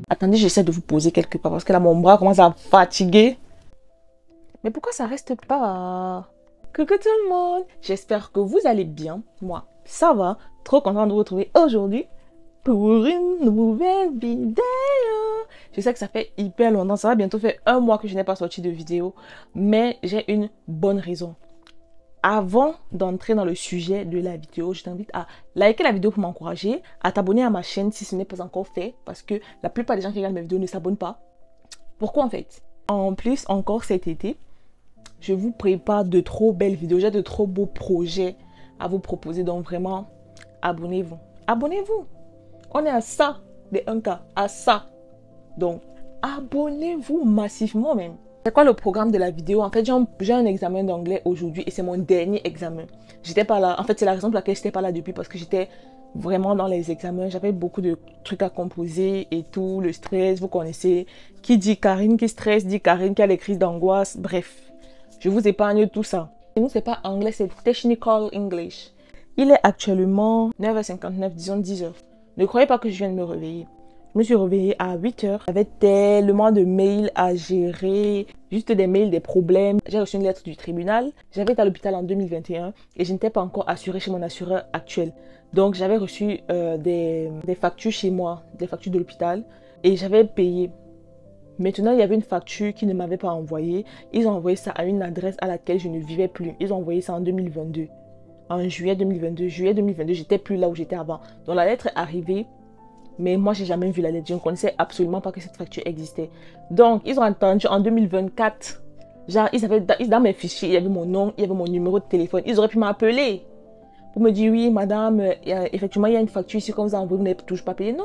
Attendez, j'essaie de vous poser quelque part parce que là, mon bras commence à fatiguer. Mais pourquoi ça reste pas? Coucou tout le monde, j'espère que vous allez bien. Moi, ça va. Trop content de vous retrouver aujourd'hui pour une nouvelle vidéo. Je sais que ça fait hyper longtemps, ça va bientôt faire 1 mois que je n'ai pas sorti de vidéo, mais j'ai une bonne raison. Avant d'entrer dans le sujet de la vidéo, je t'invite à liker la vidéo pour m'encourager, à t'abonner à ma chaîne si ce n'est pas encore fait, parce que la plupart des gens qui regardent mes vidéos ne s'abonnent pas. Pourquoi en fait? En plus, encore cet été, je vous prépare de trop belles vidéos, j'ai de trop beaux projets à vous proposer, donc vraiment, abonnez-vous. Abonnez-vous! On est à ça, des 1K, à ça. Donc, abonnez-vous massivement même. C'est quoi le programme de la vidéo? En fait, j'ai un examen d'anglais aujourd'hui et c'est mon dernier examen. J'étais pas là. En fait, c'est la raison pour laquelle j'étais pas là depuis, parce que j'étais vraiment dans les examens. J'avais beaucoup de trucs à composer et tout, le stress, vous connaissez. Qui dit Karine qui stresse, dit Karine qui a les crises d'angoisse. Bref, je vous épargne tout ça. Et nous, c'est pas anglais, c'est Technical English. Il est actuellement 9h59, disons 10h. Ne croyez pas que je viens de me réveiller. Je me suis réveillée à 8h. J'avais tellement de mails à gérer, juste des mails, des problèmes. J'ai reçu une lettre du tribunal. J'avais été à l'hôpital en 2021 et je n'étais pas encore assurée chez mon assureur actuel. Donc j'avais reçu des factures chez moi, des factures de l'hôpital et j'avais payé. Maintenant, il y avait une facture qui ne m'avait pas envoyée. Ils ont envoyé ça à une adresse à laquelle je ne vivais plus. Ils ont envoyé ça en 2022. En juillet 2022. Juillet 2022, j'étais plus là où j'étais avant. Donc la lettre est arrivée. Mais moi, j'ai jamais vu la lettre. Je ne connaissais absolument pas que cette facture existait. Donc, ils ont attendu en 2024. Genre, dans mes fichiers, il y avait mon nom, il y avait mon numéro de téléphone. Ils auraient pu m'appeler pour me dire, oui, madame, effectivement, il y a une facture ici qu'on vous a envoyée, vous n'avez toujours pas payé. Non,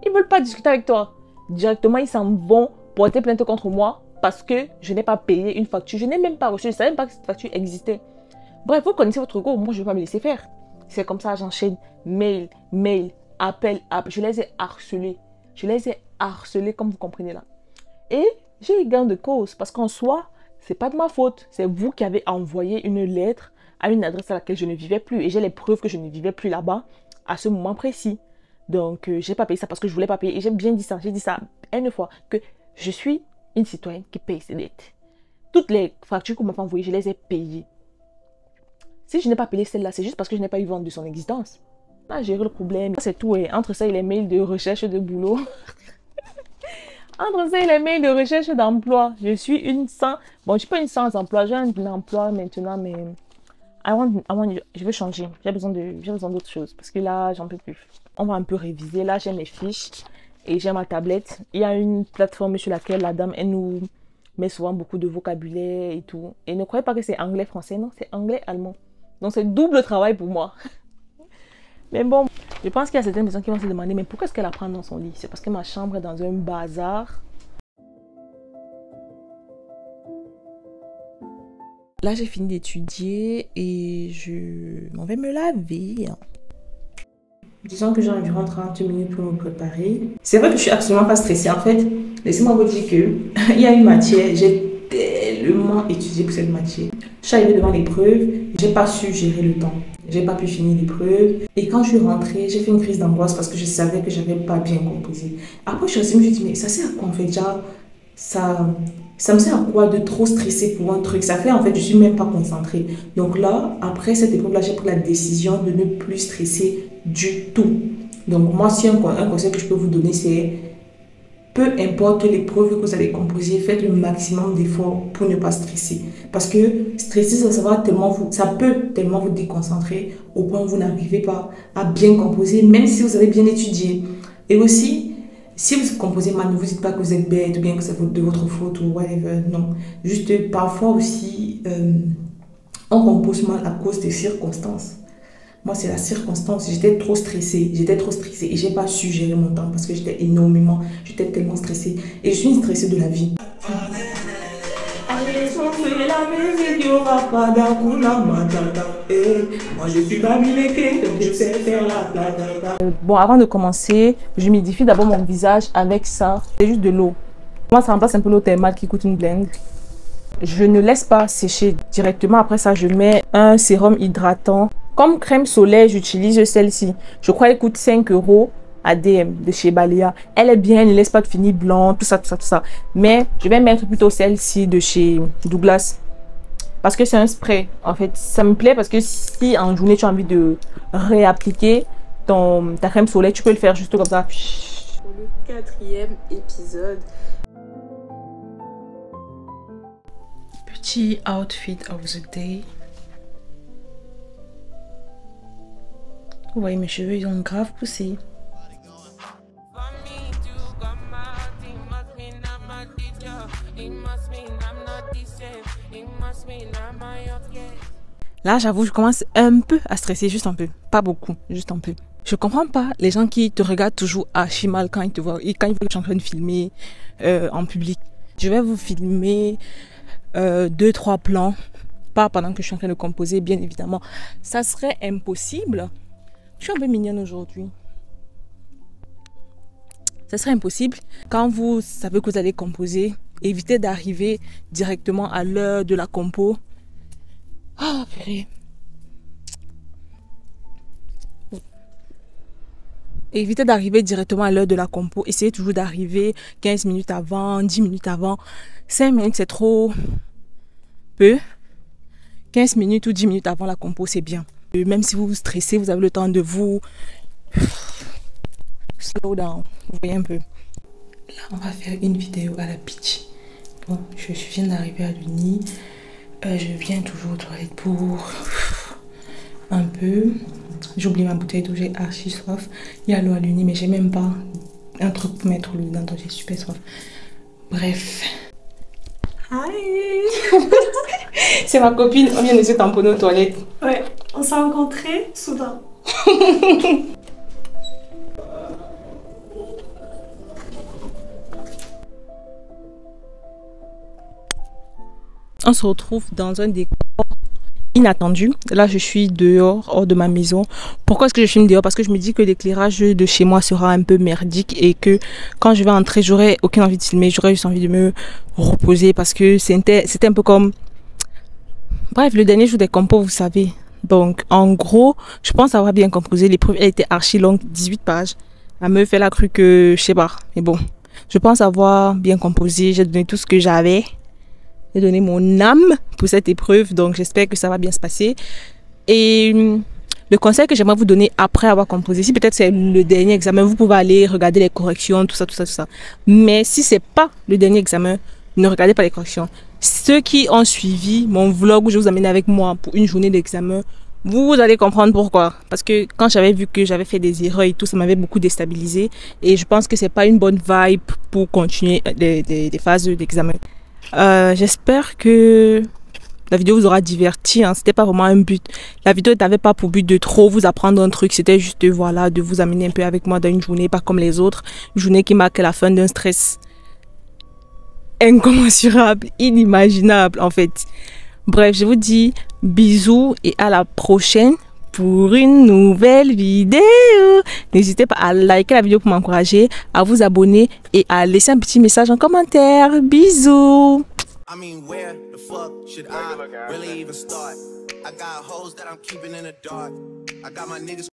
ils ne veulent pas discuter avec toi. Directement, ils s'en vont porter plainte contre moi parce que je n'ai pas payé une facture. Je n'ai même pas reçu, je ne savais même pas que cette facture existait. Bref, vous connaissez votre go, moi, je ne vais pas me laisser faire. C'est comme ça, j'enchaîne mail, appel, je les ai harcelés. Je les ai harcelés comme vous comprenez là. Et j'ai eu gain de cause parce qu'en soi, c'est pas de ma faute. C'est vous qui avez envoyé une lettre à une adresse à laquelle je ne vivais plus. Et j'ai les preuves que je ne vivais plus là-bas à ce moment précis. Donc, j'ai pas payé ça parce que je voulais pas payer. Et j'ai bien dit ça. J'ai dit ça une fois que je suis une citoyenne qui paye ses dettes. Toutes les factures qu'on m'a envoyées, je les ai payées. Si je n'ai pas payé celle-là, c'est juste parce que je n'ai pas eu vent de son existence. À gérer le problème, c'est tout. Et entre ça et les mails de recherche de boulot, entre ça et les mails de recherche d'emploi, je suis une sans. Bon, je suis pas une sans emploi, j'ai un emploi maintenant, mais je veux changer. J'ai besoin d'autre chose parce que là, j'en peux plus. On va un peu réviser. Là, j'ai mes fiches et j'ai ma tablette. Il y a une plateforme sur laquelle la dame, elle nous met souvent beaucoup de vocabulaire et tout. Et ne croyez pas que c'est anglais-français, non, c'est anglais-allemand. Donc, c'est double travail pour moi. Mais bon, je pense qu'il y a certaines personnes qui vont se demander, mais pourquoi est-ce qu'elle apprend dans son lit? C'est parce que ma chambre est dans un bazar. Là, j'ai fini d'étudier et je m'en vais me laver. Disons que j'ai environ 30 minutes pour me préparer. C'est vrai que je suis absolument pas stressée. En fait, laissez-moi vous dire qu'il y a une matière, j'ai tellement étudié pour cette matière. Je suis arrivée devant l'épreuve, j'ai pas su gérer le temps. J'ai pas pu finir l'épreuve. Et quand je suis rentrée, j'ai fait une crise d'angoisse parce que je savais que j'avais pas bien composé. Après, je me suis dit, mais ça sert à quoi en fait? Genre, ça me sert à quoi de trop stresser pour un truc? Ça fait en fait, je suis même pas concentrée. Donc là, après cette épreuve-là, j'ai pris la décision de ne plus stresser du tout. Donc moi, si un conseil que je peux vous donner, c'est peu importe l'épreuve que vous allez composer, faites le maximum d'efforts pour ne pas stresser. Parce que stresser, ça peut tellement vous déconcentrer au point où vous n'arrivez pas à bien composer, même si vous avez bien étudié. Et aussi, si vous composez mal, ne vous dites pas que vous êtes bête ou bien que c'est de votre faute ou whatever. Non. Juste, parfois aussi, on compose mal à cause des circonstances. Moi, c'est la circonstance. J'étais trop stressée. Et j'ai pas su gérer mon temps parce que j'étais tellement stressée. Et je suis une stressée de la vie. Allez, on fait la musique, il n'y aura pas d'Akuna Matata. Moi, je suis pas milité, donc je sais faire la platata. Bon, avant de commencer, je m'hydrifie d'abord mon visage avec ça. C'est juste de l'eau. Moi, ça remplace un peu l'eau thermale qui coûte une blinde. Je ne laisse pas sécher directement. Après ça, je mets un sérum hydratant Comme crème solaire, j'utilise celle-ci. Je crois qu'elle coûte 5 € à DM de chez Balea. Elle est bien, elle ne laisse pas de fini blanc, tout ça, tout ça, tout ça. Mais je vais mettre plutôt celle-ci de chez Douglas. Parce que c'est un spray. En fait, ça me plaît parce que si en journée tu as envie de réappliquer ta crème solaire, tu peux le faire juste comme ça. Pour le 4e épisode. Petit outfit of the day. Vous voyez, mes cheveux, ils ont grave poussé. Là, j'avoue, je commence un peu à stresser, juste un peu. Pas beaucoup, juste un peu. Je comprends pas les gens qui te regardent toujours archi mal quand ils te voient et quand ils voient que je suis en train de filmer en public. Je vais vous filmer 2-3 plans, pas pendant que je suis en train de composer, bien évidemment. Ça serait impossible. Je suis un peu mignonne aujourd'hui. Ça serait impossible. Quand vous savez que vous allez composer, évitez d'arriver directement à l'heure de la compo. Ah, purée. Évitez d'arriver directement à l'heure de la compo. Essayez toujours d'arriver 15 minutes avant, 10 minutes avant. 5 minutes, c'est trop peu. 15 minutes ou 10 minutes avant la compo, c'est bien. Même si vous vous stressez, vous avez le temps de vous slow down. Vous voyez un peu. Là, on va faire une vidéo à la pitch. Bon, je viens d'arriver à l'uni. Je viens toujours aux toilettes pour un peu. J'ai oublié ma bouteille d'eau, j'ai archi soif. Il y a l'eau à l'uni, mais j'ai même pas un truc pour mettre l'eau dedans, donc j'ai super soif. Bref. Hi. C'est ma copine, on vient de se tamponner aux toilettes. Ouais, on s'est rencontrés soudain. On se retrouve dans un décor inattendu. Là, je suis dehors, hors de ma maison. Pourquoi est-ce que je filme dehors? Parce que je me dis que l'éclairage de chez moi sera un peu merdique et que quand je vais entrer, j'aurai aucune envie de filmer. J'aurais juste envie de me reposer parce que c'était un peu comme... Bref, le dernier jour des compos, vous savez. Donc, en gros, je pense avoir bien composé. L'épreuve, elle était archi longue, 18 pages. La meuf, elle a cru que... Je sais pas. Mais bon, je pense avoir bien composé. J'ai donné tout ce que j'avais. J'ai donné mon âme pour cette épreuve, donc j'espère que ça va bien se passer. Et le conseil que j'aimerais vous donner après avoir composé, si peut-être c'est le dernier examen, vous pouvez aller regarder les corrections, tout ça, tout ça, tout ça. Mais si c'est pas le dernier examen, ne regardez pas les corrections. Ceux qui ont suivi mon vlog où je vous amène avec moi pour une journée d'examen, vous allez comprendre pourquoi. Parce que quand j'avais vu que j'avais fait des erreurs et tout, ça m'avait beaucoup déstabilisé. Et je pense que c'est pas une bonne vibe pour continuer des phases d'examen. J'espère que la vidéo vous aura diverti, hein. C'était pas vraiment un but. La vidéo n'avait pas pour but de trop vous apprendre un truc. C'était juste voilà, de vous amener un peu avec moi dans une journée, pas comme les autres. Une journée qui marque la fin d'un stress incommensurable, inimaginable en fait. Bref, je vous dis bisous et à la prochaine pour une nouvelle vidéo. N'hésitez pas à liker la vidéo pour m'encourager, à vous abonner et à laisser un petit message en commentaire. Bisous. I mean, where the fuck should I really even start? I got hoes that I'm keeping in the dark. I got my niggas